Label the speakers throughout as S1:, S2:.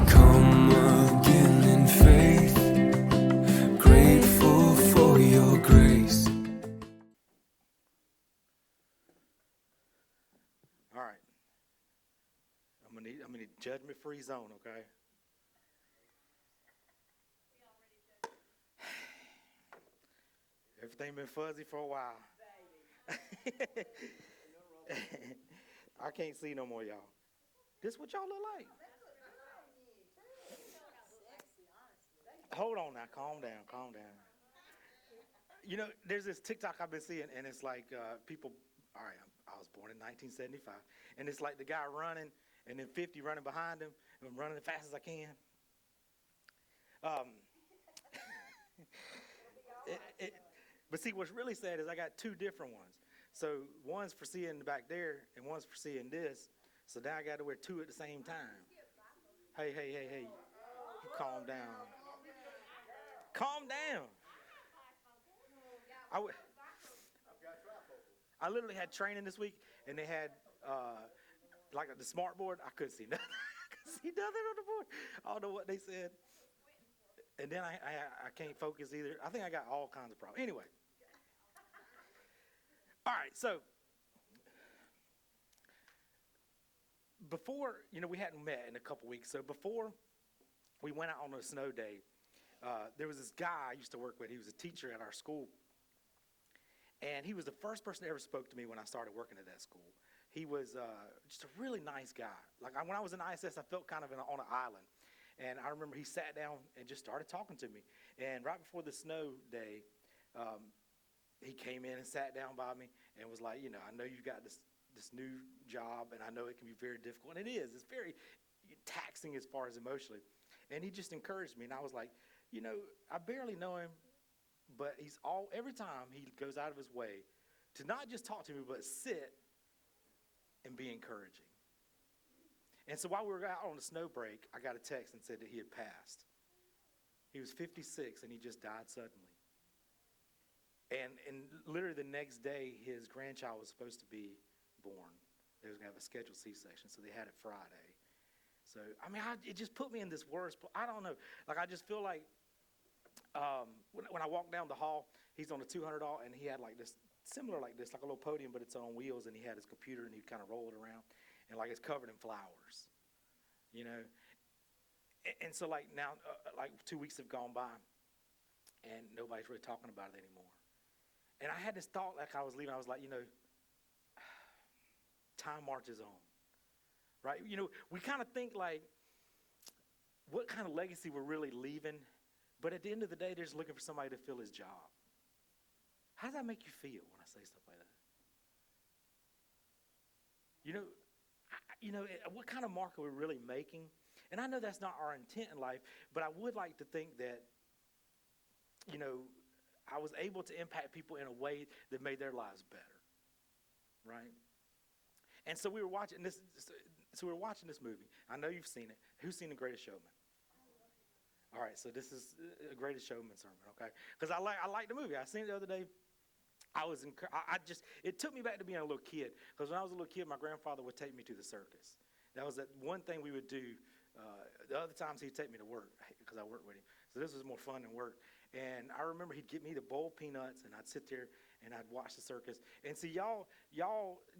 S1: come again in faith, grateful for your grace.
S2: All right. I'm gonna need judgment-free zone, okay? Everything been fuzzy for a while. I can't see no more, y'all. This what y'all look like. Hold on now, calm down, calm down. You know, there's this TikTok I've been seeing, and it's like people. All right, I was born in 1975, and it's like the guy running, and then 50 running behind him, and I'm running as fast as I can. Um, but see, what's really sad is I got two different ones. So one's for seeing back there, and one's for seeing this. So now I got to wear two at the same time. Hey, you calm down. Calm down. I literally had training this week, and they had like the smart board. I couldn't see nothing. I couldn't see nothing on the board. I don't know what they said. And then I can't focus either. I think I got all kinds of problems. Anyway. All right, so before, we hadn't met in a couple weeks. So before we went out on a snow day, there was this guy I used to work with. He was a teacher at our school. And he was the first person that ever spoke to me when I started working at that school. He was just a really nice guy. Like when I was in ISS, I felt kind of on an island. And I remember he sat down and just started talking to me. And right before the snow day, he came in and sat down by me and was like, I know you got this new job, and I know it can be very difficult. And it is. It's very taxing as far as emotionally. And he just encouraged me. And I was like, I barely know him, but every time he goes out of his way to not just talk to me, but sit and be encouraging. And so while we were out on the snow break, I got a text and said that he had passed. He was 56, and he just died suddenly. And literally the next day, his grandchild was supposed to be born. They was going to have a scheduled C-section, so they had it Friday. So, it just put me in this worst place. I don't know. Like, I just feel like when I walked down the hall, he's on a 200 and he had like this, similar like this, like a little podium, but it's on wheels, and he had his computer, and he'd kind of roll it around, and like it's covered in flowers, And so like now, like 2 weeks have gone by, and nobody's really talking about it anymore. And I had this thought like I was leaving. I was like, time marches on, right? We kind of think like what kind of legacy we're really leaving, but at the end of the day, they're just looking for somebody to fill his job. How does that make you feel when I say stuff like that? What kind of mark are we really making? And I know that's not our intent in life, but I would like to think that, I was able to impact people in a way that made their lives better, right? And so we were watching this. So we were watching this movie. I know you've seen it. Who's seen The Greatest Showman? All right, so this is a Greatest Showman sermon, okay? Because I like the movie. I seen it the other day. It took me back to being a little kid. Because when I was a little kid, my grandfather would take me to the circus. That was that one thing we would do. The other times he'd take me to work because I worked with him. So this was more fun than work. And I remember he'd get me the bowl of peanuts, and I'd sit there and I'd watch the circus. And see, y'all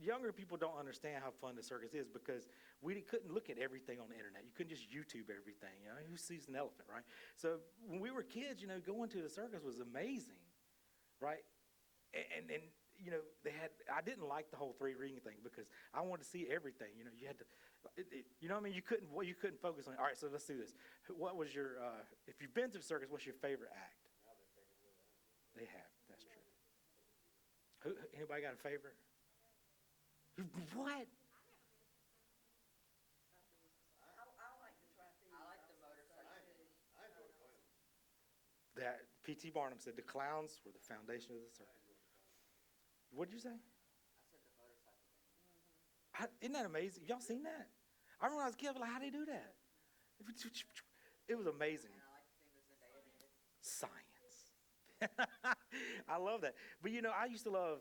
S2: younger people don't understand how fun the circus is because we couldn't look at everything on the internet. You couldn't just YouTube everything. Who sees an elephant, right? So when we were kids, going to the circus was amazing, right? And I didn't like the whole 3-ring thing because I wanted to see everything. You had to, you couldn't focus on it. All right, so let's do this. What was your, if you've been to the circus, what's your favorite act? They have, that's true. Anybody got a favorite? What?
S3: I like the trapeze. I like the motorcycle.
S2: That P.T. Barnum said the clowns were the foundation of the circus. What did you say?
S3: I said the motorcycle thing.
S2: Isn't that amazing? Y'all seen that? I remember when I was a kid, I was like, how do they do that? It was amazing.
S3: And I like the thing that Zendaya did.
S2: Science. I love that. But I used to love,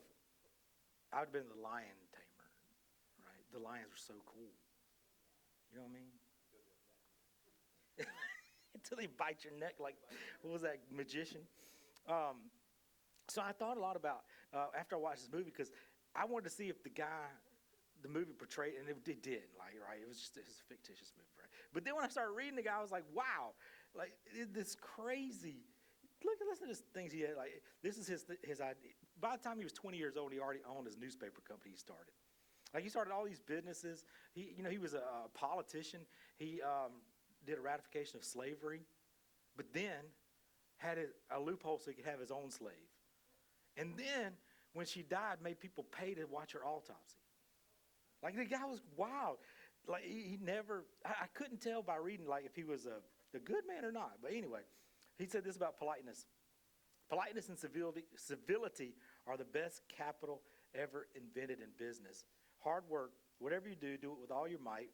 S2: I would have been the lion tamer, right? The lions were so cool. You know what I mean? till they bite your neck like, what was that, magician? So I thought a lot about, after I watched this movie, because I wanted to see if the movie portrayed, and it did, like, right? It was a fictitious movie, right? But then when I started reading the guy, I was like, wow, like, this crazy, listen to this things he had, like, this is his idea. By the time he was 20 years old, he already owned his newspaper company he started. Like, he started all these businesses. He was a politician. He did a ratification of slavery, but then had a loophole so he could have his own slave. And then, when she died, made people pay to watch her autopsy. Like, the guy was wild. Like, he never, I couldn't tell by reading, like, if he was a good man or not. But anyway, he said this about politeness. Politeness and civility are the best capital ever invented in business. Hard work, whatever you do, do it with all your might.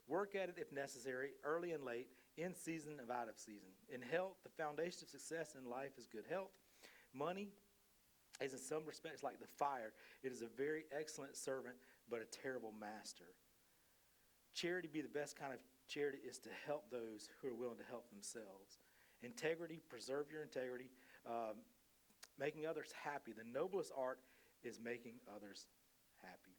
S2: Work at it if necessary, early and late, in season and out of season. In health, the foundation of success in life is good health. Money is in some respects like the fire. It is a very excellent servant, but a terrible master. Charity, be the best kind of charity, is to help those who are willing to help themselves. Integrity, preserve your integrity. Making others happy. The noblest art is making others happy.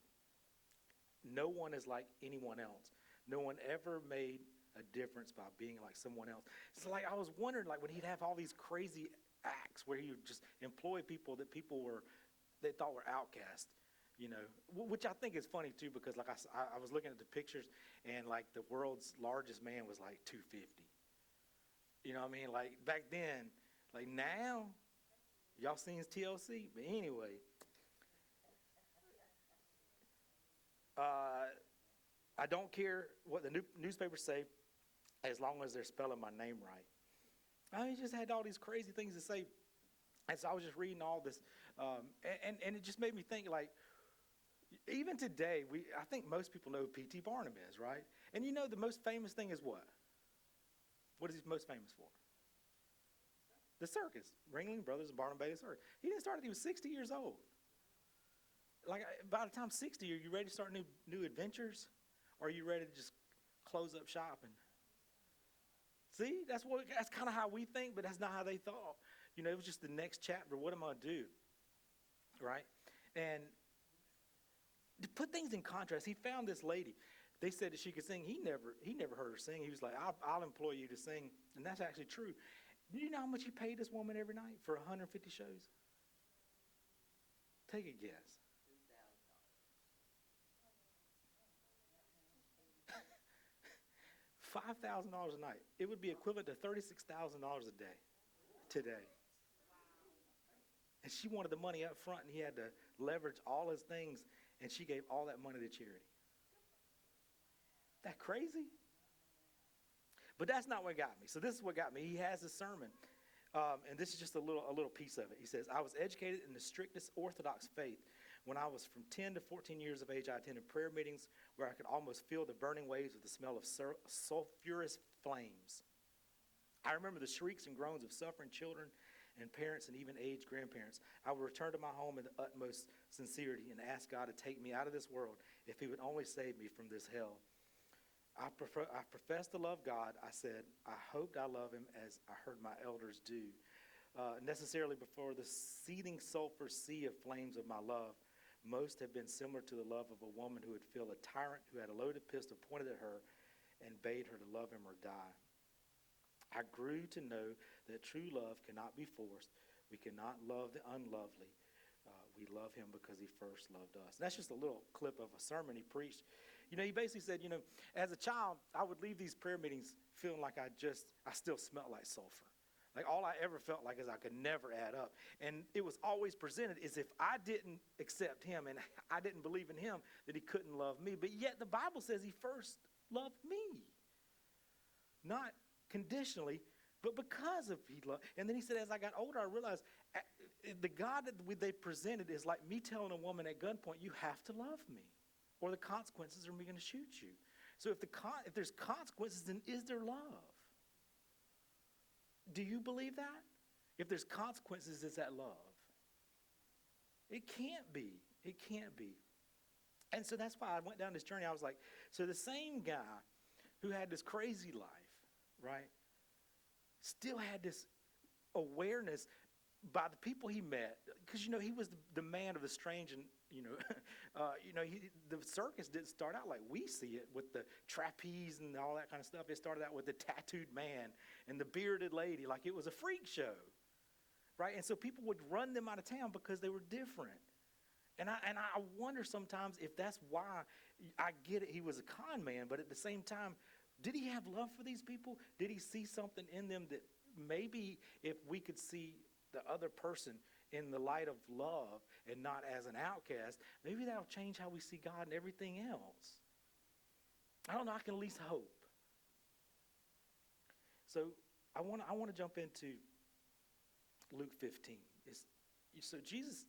S2: No one is like anyone else. No one ever made a difference by being like someone else. It's like I was wondering, like, when he'd have all these crazy acts where he would just employ people that they thought were outcast, you know, which I think is funny too, because like I was looking at the pictures, and like the world's largest man was like 250. You know what I mean? Like back then, like now, y'all seen his TLC, but anyway. I don't care what the newspapers say, as long as they're spelling my name right. I mean, he just had all these crazy things to say. And so I was just reading all this, and it just made me think, like, even today, I think most people know who P.T. Barnum is, right? And you know the most famous thing is what? What is he most famous for? The circus. Ringling Brothers and Barnum Bailey Circus. He didn't start until he was 60 years old. Like, by the time 60, are you ready to start new adventures? Or are you ready to just close up shop? And see, that's kind of how we think, but that's not how they thought. You know, it was just the next chapter. What am I going to do? Right? And to put things in contrast, he found this lady. They said that she could sing. He never heard her sing. He was like, I'll employ you to sing. And that's actually true. Do you know how much he paid this woman every night for 150 shows? Take a guess. $5,000 a night. It would be equivalent to $36,000 a day today. And she wanted the money up front, and he had to leverage all his things, and she gave all that money to charity. That crazy? But that's not what got me. So this is what got me. He has a sermon, and this is just a little piece of it. He says, I was educated in the strictest Orthodox faith. When I was from 10 to 14 years of age, I attended prayer meetings where I could almost feel the burning waves with the smell of sulfurous flames. I remember the shrieks and groans of suffering children and parents and even aged grandparents. I would return to my home in the utmost sincerity and ask God to take me out of this world if he would only save me from this hell. I profess to love God. I said, I hoped I love him as I heard my elders do. Necessarily before the seething sulfur sea of flames of my love, most have been similar to the love of a woman who would feel a tyrant who had a loaded pistol pointed at her and bade her to love him or die. I grew to know that true love cannot be forced. We cannot love the unlovely. We love him because he first loved us. And that's just a little clip of a sermon he preached. You know, he basically said, you know, as a child, I would leave these prayer meetings feeling like I still smelled like sulfur. Like all I ever felt like is I could never add up. And it was always presented as if I didn't accept him and I didn't believe in him, that he couldn't love me. But yet the Bible says he first loved me. Not conditionally, but because of he loved. And then he said, as I got older, I realized the God that they presented is like me telling a woman at gunpoint, you have to love me, or the consequences are me going to shoot you. So if there's consequences, then is there love? Do you believe that? If there's consequences, is that love? It can't be. It can't be. And so that's why I went down this journey. I was like, so the same guy who had this crazy life, right? still had this awareness by the people he met, because he was the man of the strange, and the circus didn't start out like we see it with the trapeze and all that kind of stuff. It started out with the tattooed man and the bearded lady, like it was a freak show, right? And so people would run them out of town because they were different. And I wonder sometimes if that's why. I get it, he was a con man, but at the same time, did he have love for these people? Did he see something in them that maybe if we could see the other person in the light of love and not as an outcast, maybe that'll change how we see God and everything else. I don't know, I can at least hope. So I want to jump into Luke 15. So Jesus,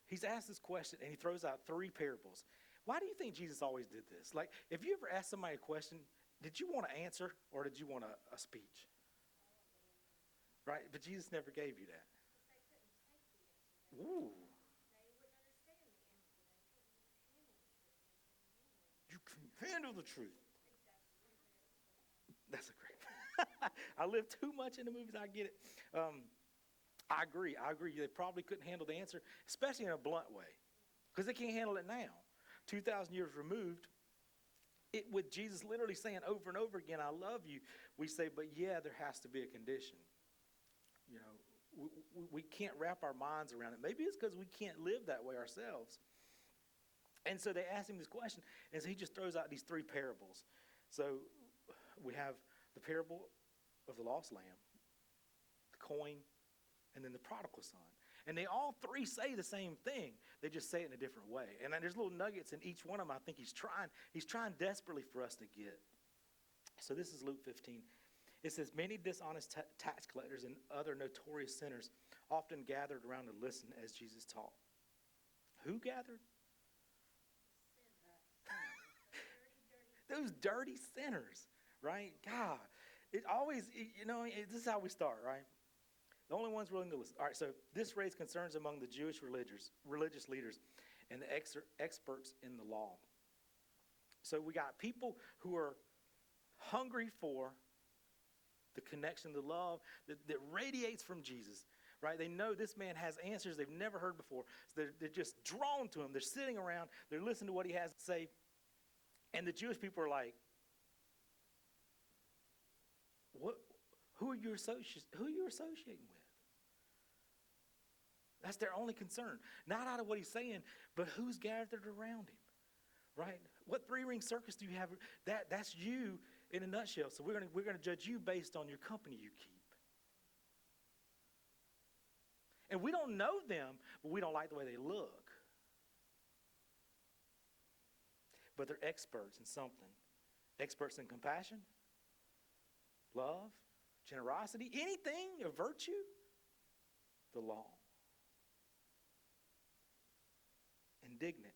S2: he's asked this question and he throws out 3 parables. Why do you think Jesus always did this? Like, if you ever asked somebody a question, did you want to answer or did you want a speech? Right? But Jesus never gave you that. Ooh. You can handle the truth. That's a great. I live too much in the movies. I get it. I agree. They probably couldn't handle the answer, especially in a blunt way, because they can't handle it now. 2,000 years removed, with Jesus literally saying over and over again, I love you, we say, but yeah, there has to be a condition. We can't wrap our minds around it. Maybe it's because we can't live that way ourselves. And so they asked him this question, and so he just throws out these 3 parables. So we have the parable of the lost lamb, the coin, and then the prodigal son. And they all 3 say the same thing. They just say it in a different way. And then there's little nuggets in each one of them. I think he's trying desperately for us to get. So this is Luke 15. It says, many dishonest tax collectors and other notorious sinners often gathered around to listen as Jesus taught. Who gathered? Those dirty sinners, right? God, it always, this is how we start, right? The only ones willing to listen. All right, so this raised concerns among the Jewish religious leaders and the experts in the law. So we got people who are hungry for the connection, the love that radiates from Jesus, right? They know this man has answers they've never heard before. So they're just drawn to him. They're sitting around. They're listening to what he has to say. And the Jewish people are like, "What? Who are you associating with?" That's their only concern. Not out of what he's saying, but who's gathered around him, right? What 3-ring circus do you have? That's you in a nutshell. So we're gonna judge you based on your company you keep. And we don't know them, but we don't like the way they look. But they're experts in something. Experts in compassion, love, generosity, anything of virtue, the law. Indignant,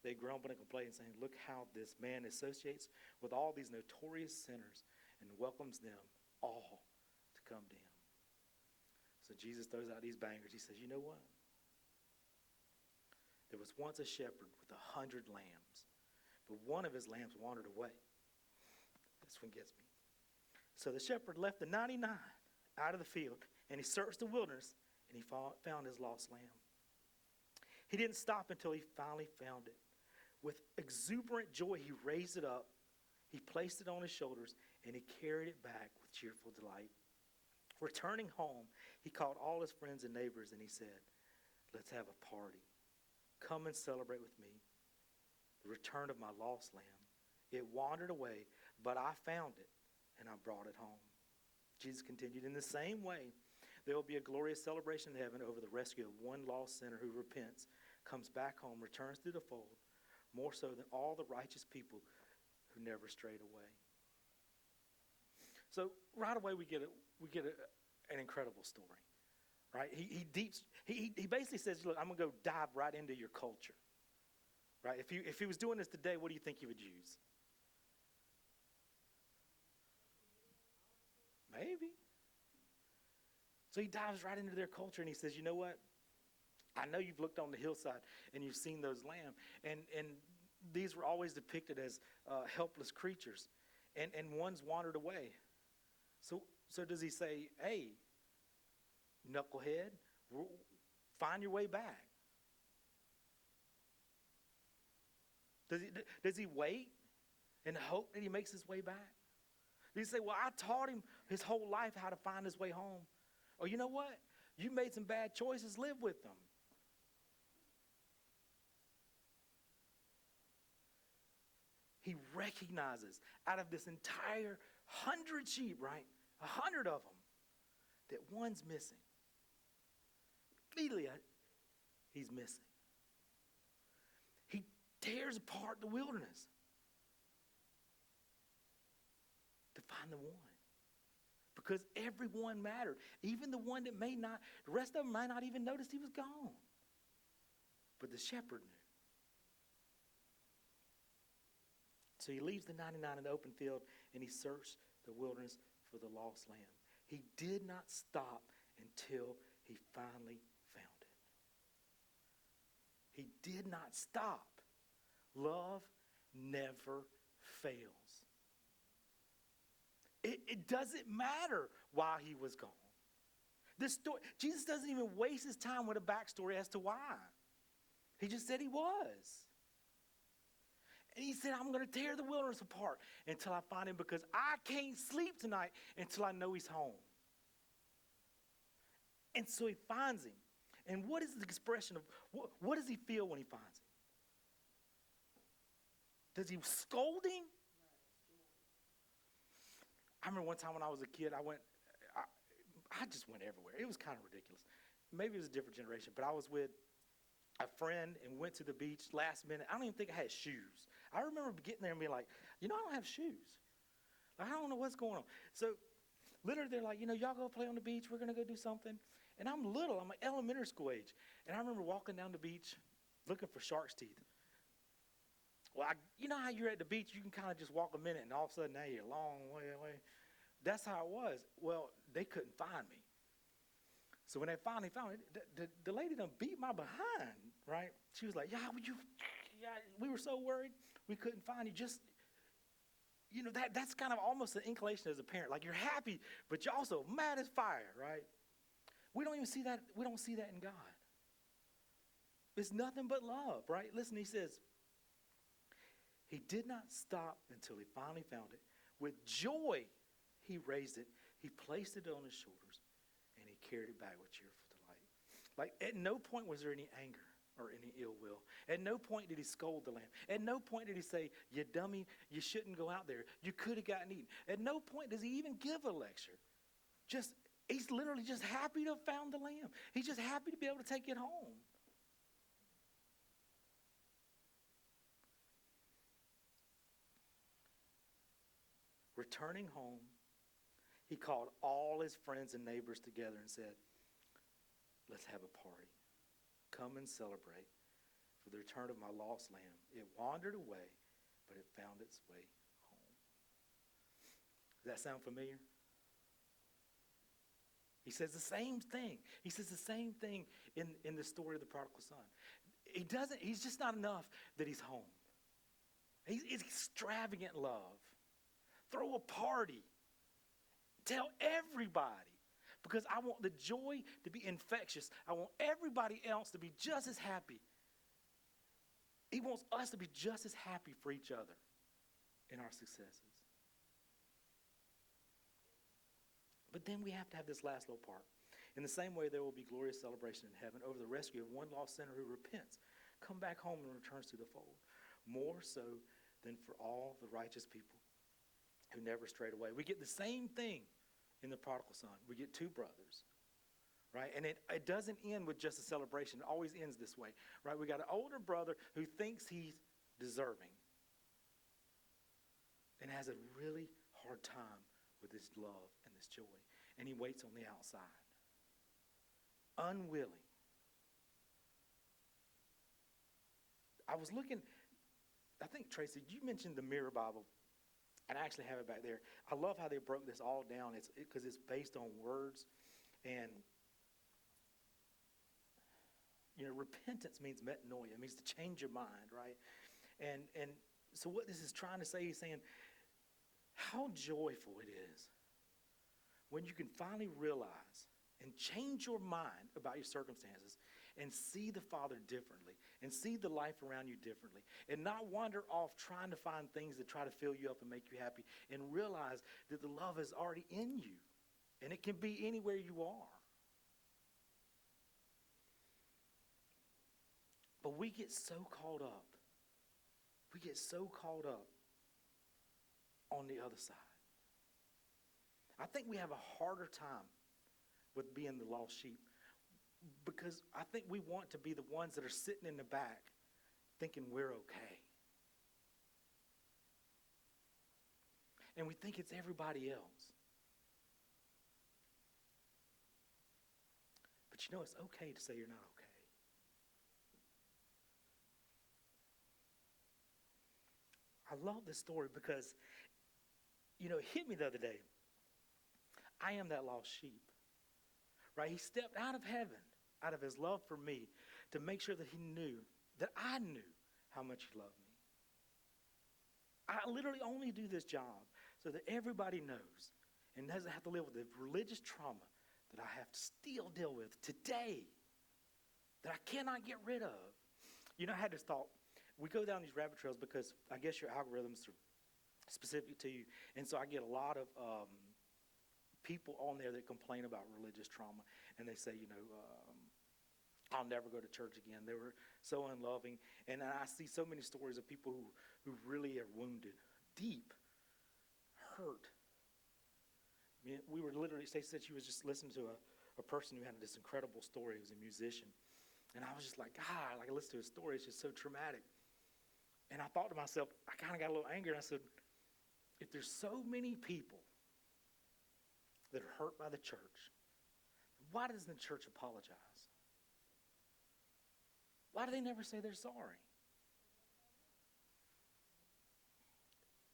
S2: they grumble and complain, saying, look how this man associates with all these notorious sinners and welcomes them all to come to him. So Jesus throws out these bangers. He says, you know what? There was once a shepherd with 100 lambs, but one of his lambs wandered away. This one gets me. So the shepherd left the 99 out of the field, and he searched the wilderness, and he found his lost lamb. He didn't stop until he finally found it. With exuberant joy, he raised it up, he placed it on his shoulders, and he carried it back with cheerful delight. Returning home, he called all his friends and neighbors, and he said, let's have a party. Come and celebrate with me the return of my lost lamb. It wandered away, but I found it, and I brought it home. Jesus continued, in the same way, there will be a glorious celebration in heaven over the rescue of one lost sinner who repents, comes back home, returns to the fold, more so than all the righteous people who never strayed away. So right away we get an incredible story, right? He basically says, look, I'm gonna go dive right into your culture, right? If he was doing this today, what do you think he would use? Maybe. So he dives right into their culture and he says, you know what? I know you've looked on the hillside and you've seen those lambs. And these were always depicted as helpless creatures. And one's wandered away. So does he say, hey, knucklehead, find your way back? Does he wait and hope that he makes his way back? Does he say, well, I taught him his whole life how to find his way home? Or you know what? You made some bad choices, live with them. He recognizes out of this entire 100 sheep, right? 100 of them, that one's missing. Clearly, he's missing. He tears apart the wilderness to find the one. Because everyone mattered. Even the one that may not, the rest of them might not even notice he was gone. But the shepherd knew. So he leaves the 99 in the open field and he searched the wilderness for the lost lamb. He did not stop until he finally found it. He did not stop. Love never fails. It doesn't matter why he was gone. This story, Jesus doesn't even waste his time with a backstory as to why. He just said he was. And he said, I'm going to tear the wilderness apart until I find him because I can't sleep tonight until I know he's home. And so he finds him. And what is the expression of, what does he feel when he finds him? Does he scold him? I remember one time when I was a kid, I just went everywhere. It was kind of ridiculous. Maybe it was a different generation, but I was with a friend and went to the beach last minute. I don't even think I had shoes. I remember getting there and being like, I don't have shoes. I don't know what's going on. So literally they're like, y'all go play on the beach. We're going to go do something. And I'm little. I'm like elementary school age. And I remember walking down the beach looking for shark's teeth. Well, you know how you're at the beach, you can kind of just walk a minute and all of a sudden now you're a long way away. That's how it was. Well, they couldn't find me. So when they finally found me, the lady done beat my behind, right? She was like, we were so worried we couldn't find you. Just, that's kind of almost an inclination as a parent. Like you're happy, but you're also mad as fire, right? We don't even see that. We don't see that in God. It's nothing but love, right? Listen, he says, he did not stop until he finally found it. With joy, he raised it. He placed it on his shoulders, and he carried it back with cheerful delight. Like, at no point was there any anger or any ill will. At no point did he scold the lamb. At no point did he say, you dummy, you shouldn't go out there. You could have gotten eaten. At no point does he even give a lecture. He's literally just happy to have found the lamb. He's just happy to be able to take it home. Returning home, he called all his friends and neighbors together and said, let's have a party. Come and celebrate for the return of my lost lamb. It wandered away, but it found its way home. Does that sound familiar? He says the same thing. He says the same thing in the story of the prodigal son. He's just not enough that he's home. It's extravagant love. Throw a party. Tell everybody. Because I want the joy to be infectious. I want everybody else to be just as happy. He wants us to be just as happy for each other in our successes. But then we have to have this last little part. In the same way, there will be glorious celebration in heaven over the rescue of one lost sinner who repents, come back home and returns to the fold. More so than for all the righteous people who never strayed away. We get the same thing in the prodigal son. We get two brothers, right? And it doesn't end with just a celebration. It always ends this way, right? We got an older brother who thinks he's deserving and has a really hard time with this love and this joy. And he waits on the outside, unwilling. I was looking, I think, Tracy, you mentioned the Mirror Bible. And I actually have it back there. I love how they broke this all down. Because it's based on words. And, repentance means metanoia. It means to change your mind, right? And so what this is trying to say, he's saying how joyful it is when you can finally realize and change your mind about your circumstances and see the Father differently and see the life around you differently and not wander off trying to find things that try to fill you up and make you happy and realize that the love is already in you and it can be anywhere you are. But we get so caught up. We get so caught up on the other side. I think we have a harder time with being the lost sheep because I think we want to be the ones that are sitting in the back thinking we're okay. And we think it's everybody else. But you know, it's okay to say you're not okay. I love this story because, you know, it hit me the other day. I am that lost sheep, right? He stepped out of heaven, out of his love for me, to make sure that he knew, that I knew how much he loved me. I literally only do this job so that everybody knows and doesn't have to live with the religious trauma that I have to still deal with today, that I cannot get rid of. You know, I had this thought. We go down these rabbit trails because I guess your algorithms are specific to you. And so I get a lot of people on there that complain about religious trauma. And they say, you know, I'll never go to church again. They were so unloving. And I see so many stories of people who really are wounded, deep, hurt. I mean, we were literally, Stacey said she was just listening to a person who had this incredible story. He was a musician. And I was just like, God, like I listened to his story. It's just so traumatic. And I thought to myself, I kind of got a little angry. And I said, if there's so many people that are hurt by the church, why doesn't the church apologize? Why do they never say they're sorry?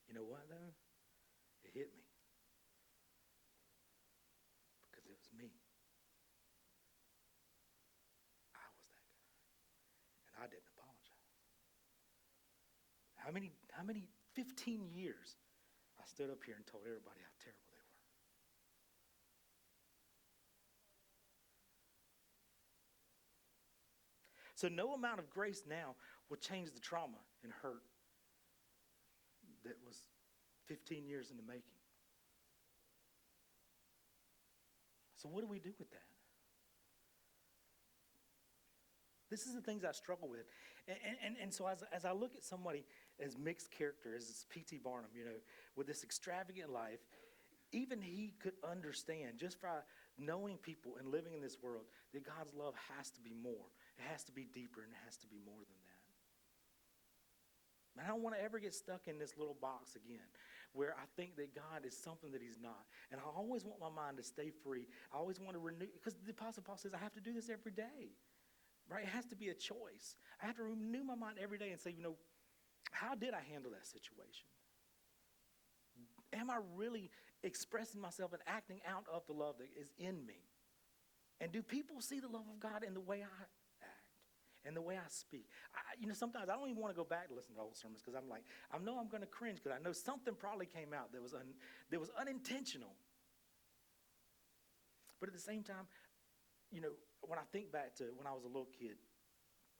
S2: You know what, though? It hit me. Because it was me. I was that guy. And I didn't apologize. How many 15 years I stood up here and told everybody how terrible they were. So no amount of grace now will change the trauma and hurt that was 15 years in the making. So what do we do with that? This is the things I struggle with. And so as I look at somebody as mixed character, as P.T. Barnum, you know, with this extravagant life, even he could understand just by knowing people and living in this world that God's love has to be more. It has to be deeper and it has to be more than that. I don't want to ever get stuck in this little box again where I think that God is something that he's not. And I always want my mind to stay free. I always want to renew, because the Apostle Paul says I have to do this every day. Right? It has to be a choice. I have to renew my mind every day and say, you know, how did I handle that situation? Am I really expressing myself and acting out of the love that is in me? And do people see the love of God in the way I act and the way I speak? You know, sometimes I don't even want to go back to listen to old sermons because I'm like, I know I'm going to cringe because I know something probably came out that was unintentional. But at the same time, you know, when I think back to when I was a little kid,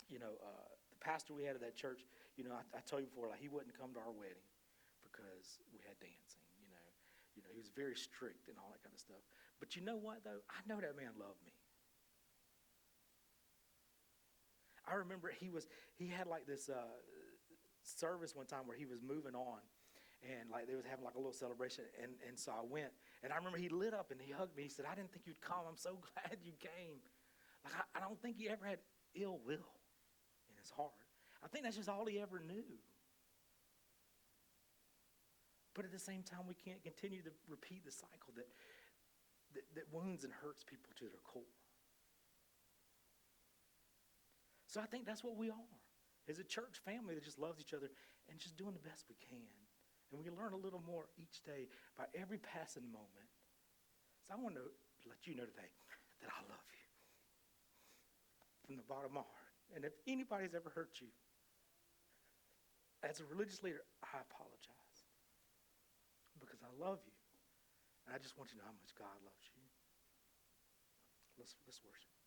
S2: you know, the pastor we had at that church, you know, I told you before, like he wouldn't come to our wedding because we had dancing, you know, he was very strict and all that kind of stuff. But you know what, though? I know that man loved me. I remember he had like this service one time where he was moving on. And like they was having like a little celebration, and so I went, and I remember he lit up and he hugged me. He said, "I didn't think you'd come. I'm so glad you came." Like I don't think he ever had ill will in his heart. I think that's just all he ever knew. But at the same time, we can't continue to repeat the cycle that wounds and hurts people to their core. So I think that's what we are, is a church family that just loves each other and just doing the best we can. And we learn a little more each day by every passing moment. So I want to let you know today that I love you from the bottom of my heart. And if anybody's ever hurt you, as a religious leader, I apologize because I love you And I just want you to know how much God loves you. Let's worship.